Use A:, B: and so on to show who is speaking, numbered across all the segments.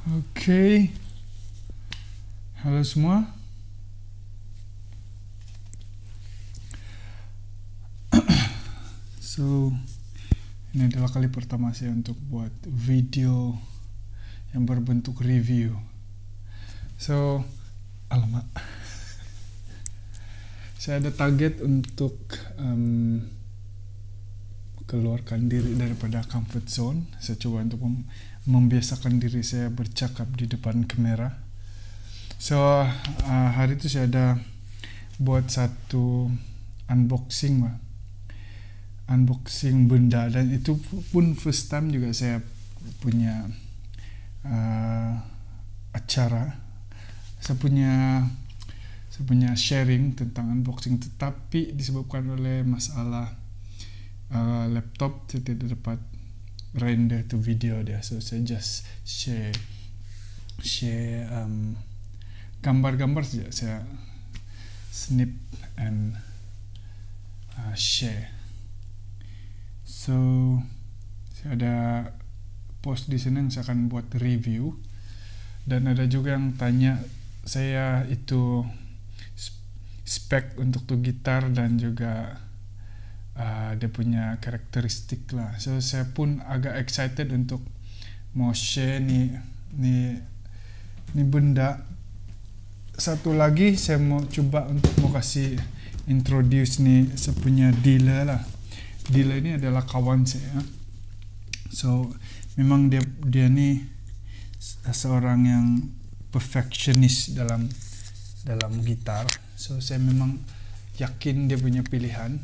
A: Oke, halo semua. So, ini adalah kali pertama saya untuk buat video yang berbentuk review. So, alamak. Saya ada target untuk keluarkan diri daripada comfort zone. Saya coba untuk membiasakan diri saya bercakap di depan kamera. So, hari itu saya ada buat satu unboxing benda, dan itu pun first time juga saya punya acara. Saya punya sharing tentang unboxing, tetapi disebabkan oleh masalah laptop saya tidak dapat render to video dia. So saya just share gambar-gambar saja, saya snip and share. So saya ada post di sini yang saya akan buat review, dan ada juga yang tanya saya itu spek untuk tuh gitar dan juga dia punya karakteristik lah. So saya pun agak excited untuk mau share nih benda. Satu lagi saya mau coba untuk mau kasih introduce nih saya punya dealer lah. Dealer ini adalah kawan saya. So memang dia nih seorang yang perfectionist dalam gitar. So saya memang yakin dia punya pilihan.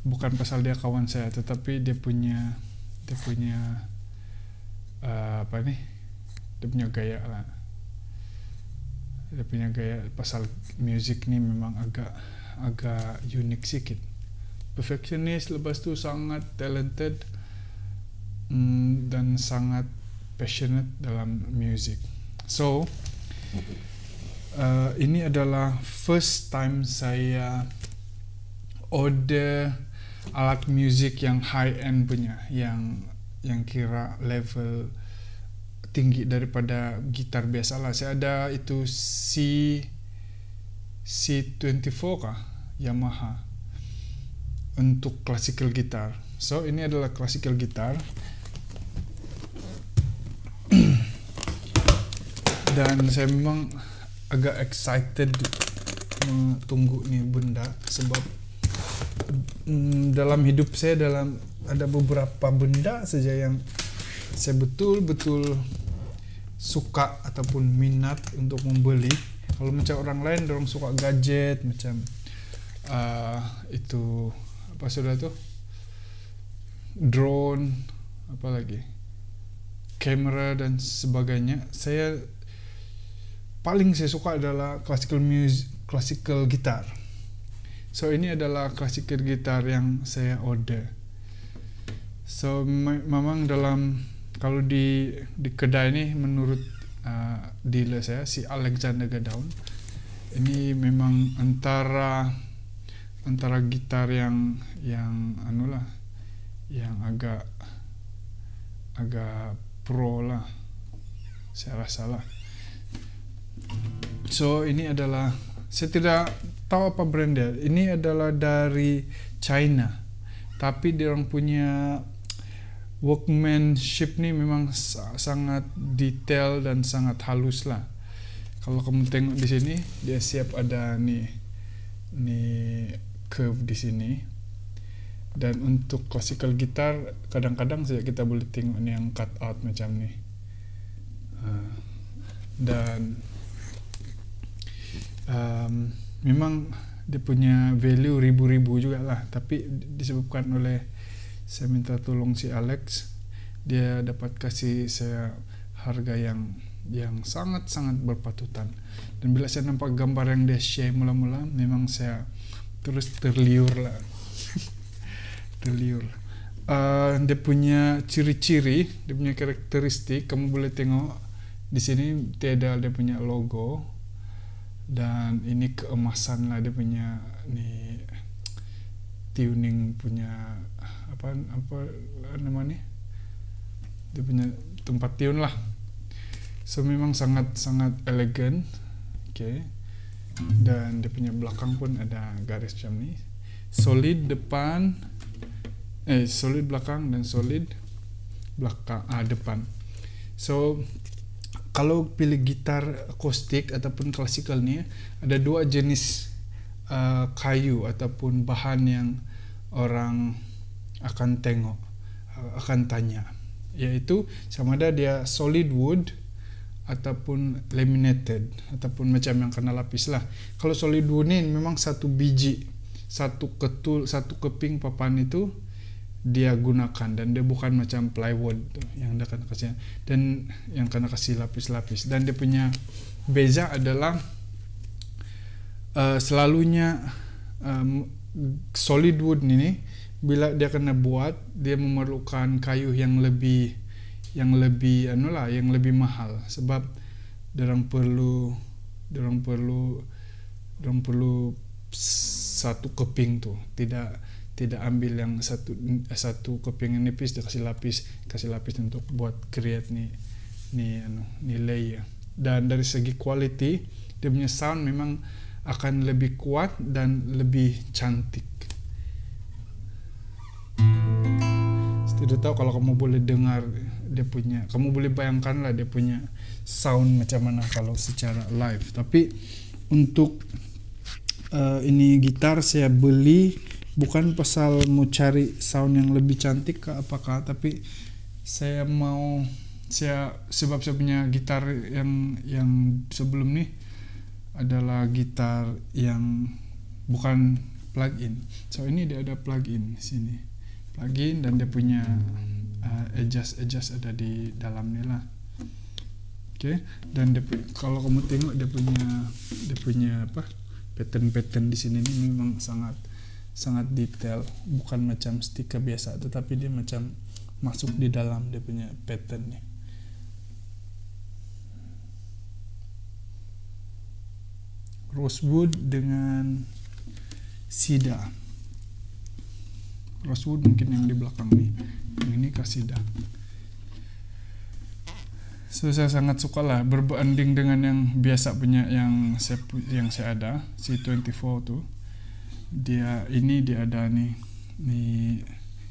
A: Bukan pasal dia kawan saya, tetapi dia punya dia punya gaya lah. Dia punya gaya pasal music ni memang agak unik sikit. Perfectionist, lepas tu sangat talented dan sangat passionate dalam music. So ini adalah first time saya order alat music yang high end punya, yang kira level tinggi daripada gitar biasa lah. Saya ada itu C24 kah, Yamaha, untuk classical gitar. So ini adalah classical gitar. Dan saya memang agak excited tunggu nih benda, sebab dalam hidup saya ada beberapa benda saja yang saya betul-betul suka ataupun minat untuk membeli. Kalau macam orang lain, dorang suka gadget macam itu apa sudah tuh, drone, apa lagi, kamera dan sebagainya. Paling saya suka adalah classical gitar. So ini adalah classical gitar yang saya order. So memang kalau di kedai ini, menurut dealer saya, si Alexander Godown, ini memang antara gitar yang agak pro lah, saya rasa lah. So ini adalah, saya tidak tahu apa brand dia. Ini adalah dari China, tapi dia orang punya workmanship ni memang sangat detail dan sangat halus lah. Kalau kamu tengok di sini, dia siap ada nih curve di sini. Dan untuk classical gitar, kadang-kadang saja kita boleh tengok ni yang cut out macam ni. Dan memang dia punya value ribu-ribu juga lah, tapi disebabkan oleh saya minta tolong si Alex, dia dapat kasih saya harga yang sangat-sangat berpatutan. Dan bila saya nampak gambar yang dia share mula-mula, memang saya terus terliur lah. Terliur. Dia punya ciri-ciri, dia punya karakteristik, kamu boleh tengok di sini dia punya logo. Dan ini keemasan lah, dia punya ni tuning punya apa namanya, dia punya tempat tune lah. So memang sangat elegan. Oke. Dan dia punya belakang pun ada garis macam ni. Solid depan, solid belakang dan solid belakang depan. So kalau pilih gitar akustik ataupun klasikal ni, ada dua jenis kayu ataupun bahan yang orang akan tengok, akan tanya, yaitu sama ada dia solid wood ataupun laminated ataupun macam yang kena lapis lah. Kalau solid wood ni memang satu biji, satu ketul, satu keping papan itu dia gunakan, dan dia bukan macam plywood yang dia kena kasih, dan yang kena kasih lapis-lapis. Dan dia punya beza adalah selalunya solid wood ini bila dia kena buat, dia memerlukan kayu yang lebih mahal, sebab dorang perlu satu keping tu, tidak ambil yang satu keping yang nipis dia kasih lapis untuk buat create ni layer. Dan dari segi quality, dia punya sound memang akan lebih kuat dan lebih cantik. Tidak tahu kalau kamu boleh dengar dia punya, kamu boleh bayangkan lah dia punya sound macam mana kalau secara live. Tapi untuk ini gitar saya beli bukan pasal mau cari sound yang lebih cantik ke apakah, tapi sebab saya punya gitar yang sebelum ni adalah gitar yang bukan plug-in. So ini dia ada plug-in sini, plug-in, dan dia punya adjust ada di dalam ni lah. Okay. Dan kalau kamu tengok dia punya pattern di sini ni memang sangat detail, bukan macam stiker biasa, tetapi dia macam masuk di dalam dia punya pattern ni. Rosewood dengan cedar. Rosewood mungkin yang di belakang ni, yang ini kasida. So saya sangat suka lah, berbanding dengan yang biasa punya yang saya ada C24 tu. Dia ada nih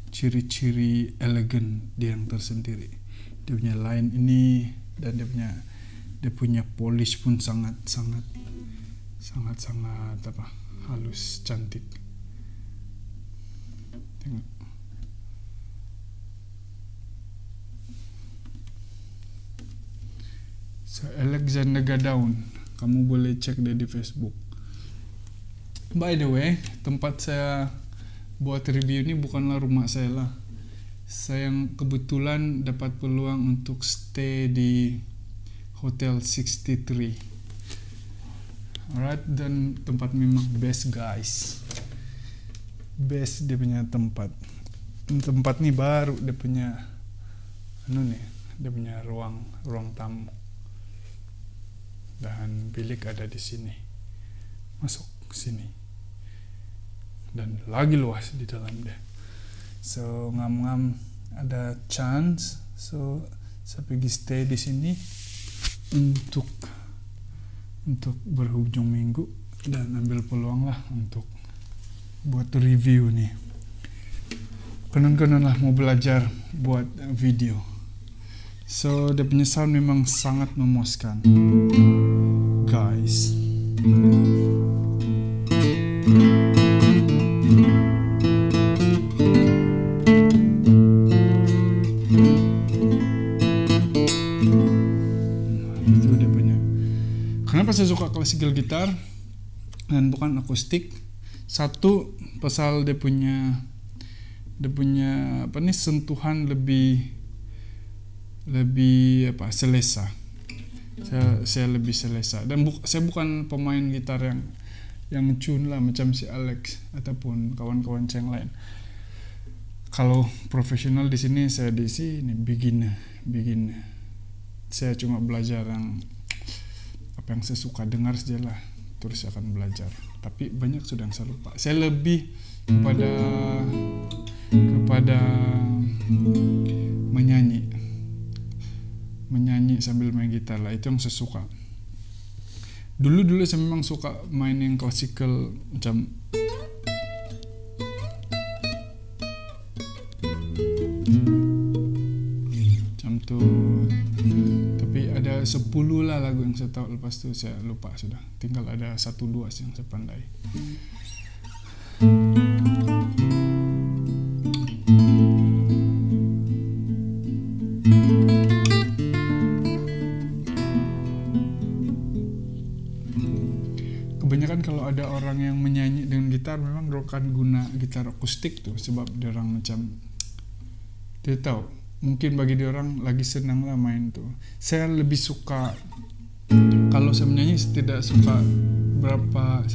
A: ciri-ciri elegan dia yang tersendiri. Dia punya line ini, dan dia punya polish pun sangat halus, cantik. Tengok. So, Alexander Gadaun, kamu boleh cek dia di Facebook. By the way, tempat saya buat review ini bukanlah rumah saya lah. Saya yang kebetulan dapat peluang untuk stay di Hotel 63. Alright, dan tempat memang best guys. Best dia punya tempat. Tempat ni baru dia punya dia punya ruang tamu. Dan bilik ada di sini. Masuk ke sini. Dan lagi luas di dalam dia. So ngam-ngam ada chance, so saya pergi stay di sini untuk berhujung minggu dan ambil peluang lah untuk buat review nih. Konon-konon lah mau belajar buat video. So dia punya sound memang sangat memuaskan, guys. Kenapa saya suka classical gitar dan bukan akustik? Satu, pasal dia punya sentuhan lebih selesa. Saya lebih selesa, dan saya bukan pemain gitar yang tune lah macam si Alex ataupun kawan-kawan yang lain. Kalau profesional di sini, saya di sini beginner. Saya cuma belajar apa yang saya suka dengar saja lah, terus saya akan belajar. Tapi banyak sudah yang saya lupa. Saya lebih kepada menyanyi sambil main gitar lah, itu yang saya suka. Dulu saya memang suka main yang klasikal macam tuh, tapi ada 10 lah lagu yang saya tahu, lepas itu saya lupa sudah, tinggal ada 1-2 yang saya pandai. Kebanyakan kalau ada orang yang menyanyi dengan gitar memang akan guna gitar akustik tuh, sebab dia orang macam dia tahu, mungkin bagi dia orang lagi senang lah main tuh. Saya lebih suka, kalau saya menyanyi saya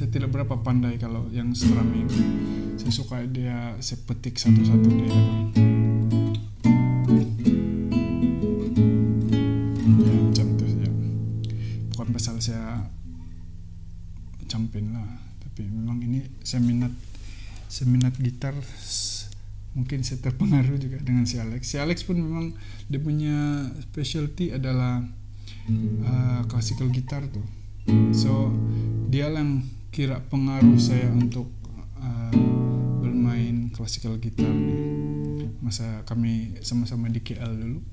A: tidak berapa pandai kalau yang strumming. Saya suka dia, saya petik satu-satu dia. Ya macam itu saja. Bukan pasal saya campin lah, tapi memang ini saya minat gitar. Mungkin saya terpengaruh juga dengan si Alex. Si Alex pun memang dia punya specialty adalah classical gitar tuh. So dia yang kira pengaruh saya untuk bermain classical gitar nih. Masa kami sama-sama di KL dulu,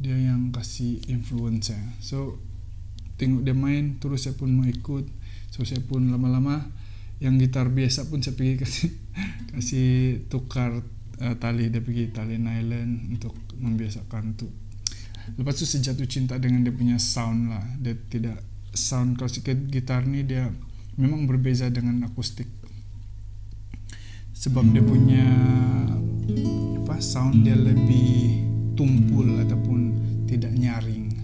A: dia yang kasih influence saya. So tengok dia main, terus saya pun mau ikut. So saya pun lama-lama yang gitar biasa pun saya pergi kasih tukar tali, dia pergi tali nylon untuk membiasakan tuh. Lepas itu saya jatuh cinta dengan dia punya sound lah. Dia tidak, sound classical gitar ni dia memang berbeza dengan akustik, sebab dia punya sound dia lebih tumpul ataupun tidak nyaring.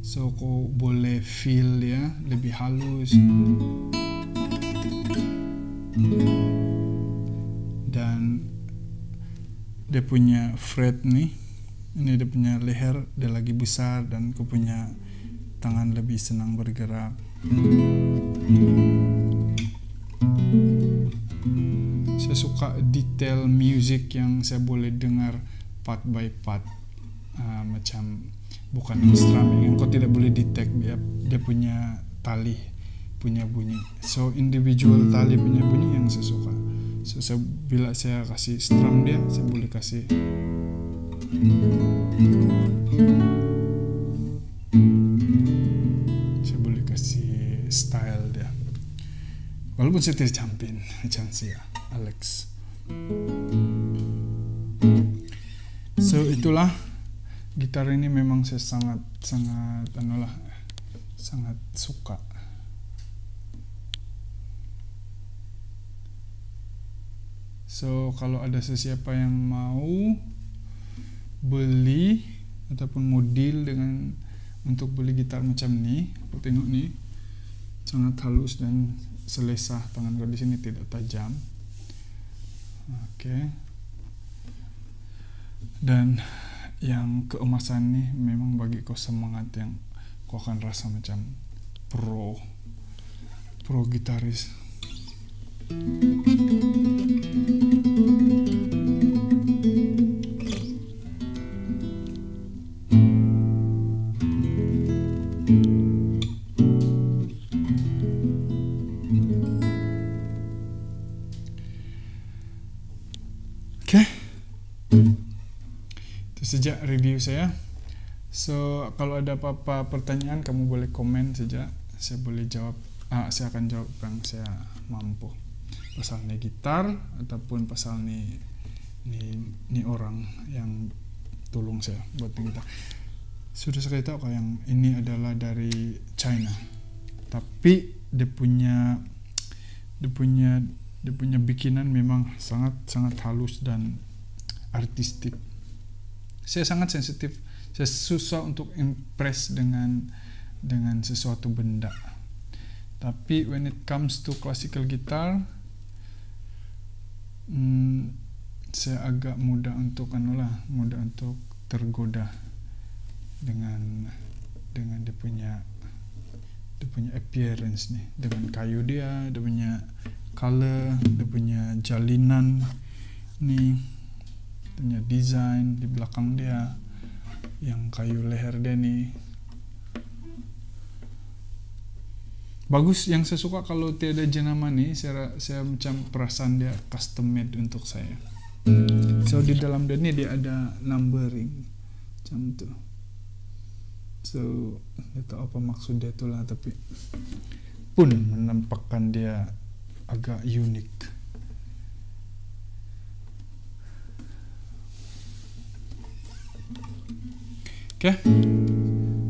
A: So kau boleh feel dia lebih halus. Dan dia punya fret nih, ini dia punya leher dia lagi besar, dan aku punya tangan lebih senang bergerak. Saya suka detail music yang saya boleh dengar part by part, macam bukan strumming yang kau tidak boleh detect dia punya tali punya bunyi. So individual tali punya bunyi yang saya suka. So bila saya kasih strum dia, saya boleh kasih style dia. Walaupun saya tidak campin macam si Alex. So itulah, gitar ini memang saya sangat suka. So kalau ada sesiapa yang mau beli ataupun mau deal dengan untuk beli gitar macam ni, aku tengok ni sangat halus dan selesa, tangan kau di sini tidak tajam. Oke. Dan yang keemasan ni memang bagi kau semangat yang kau akan rasa macam pro gitaris. Sejak review saya. So kalau ada apa-apa pertanyaan kamu boleh komen saja, saya boleh jawab. Saya akan jawab yang saya mampu. Pasal ni gitar ataupun pasal ni orang yang tolong saya buat gitar. Sudah saya tahu kalau yang ini adalah dari China, tapi dia punya bikinan memang sangat halus dan artistik. Saya sangat sensitif, saya susah untuk impress dengan sesuatu benda. Tapi when it comes to classical guitar, saya agak mudah untuk tergoda dengan dia punya appearance nih, dengan kayu dia punya color, dia punya jalinan nih, punya design di belakang dia, yang kayu leher dia nih, Bagus, yang saya suka kalau tiada jenama nih, saya macam perasaan dia custom made untuk saya. So di dalam dia ada numbering macam tuh. So tidak tahu apa maksud dia tuh lah, tapi pun menampakkan dia agak unik. Oke,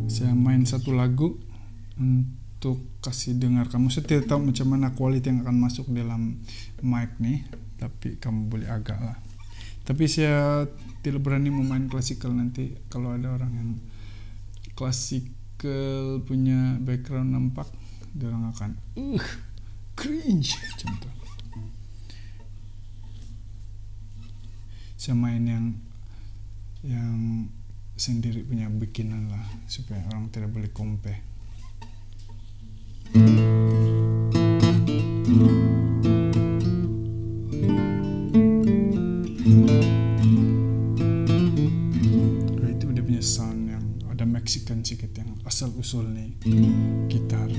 A: saya main satu lagu untuk kasih dengar kamu. Saya tidak tahu macam mana quality yang akan masuk dalam mic nih, tapi kamu boleh agak lah. Tapi saya tidak berani memain klasikal, nanti kalau ada orang yang klasikal punya background nampak, dia orang akan cringe macam itu. Saya main yang sendiri punya bikinan lah, supaya orang tidak boleh compare. Itu dia punya sound yang ada Mexican sedikit, yang asal usul nih gitar.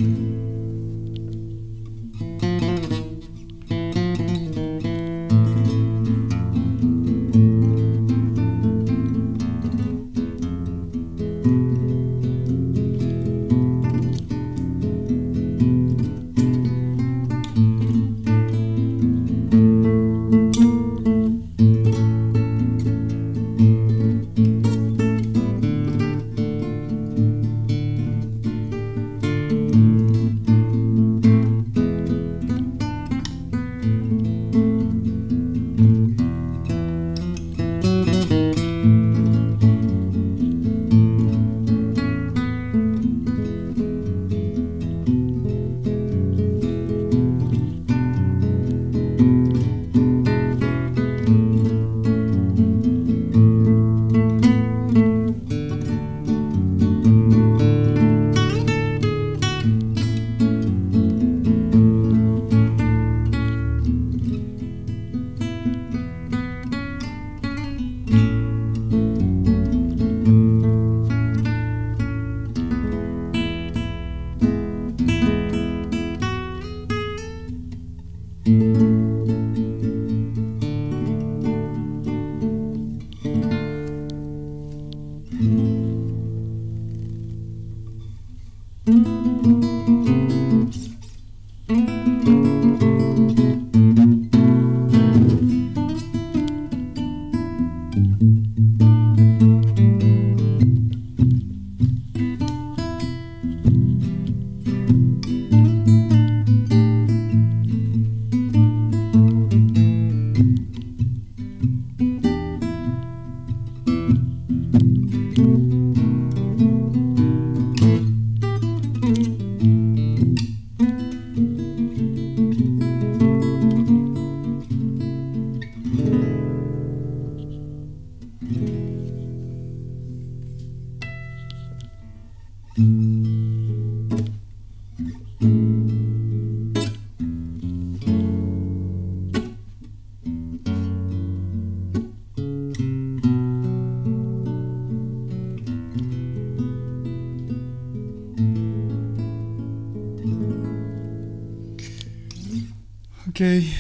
A: Okay,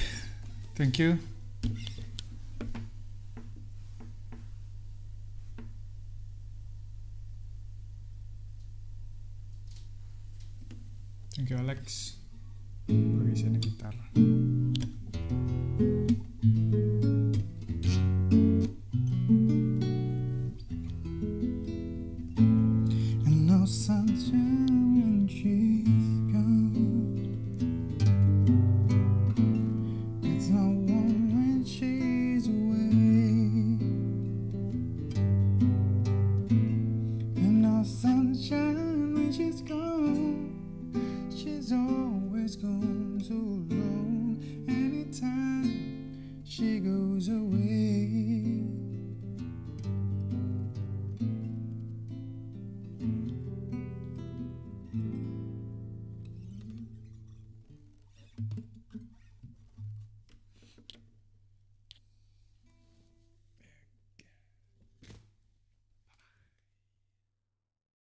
A: thank you. Thank you Alex bagi sini gitar.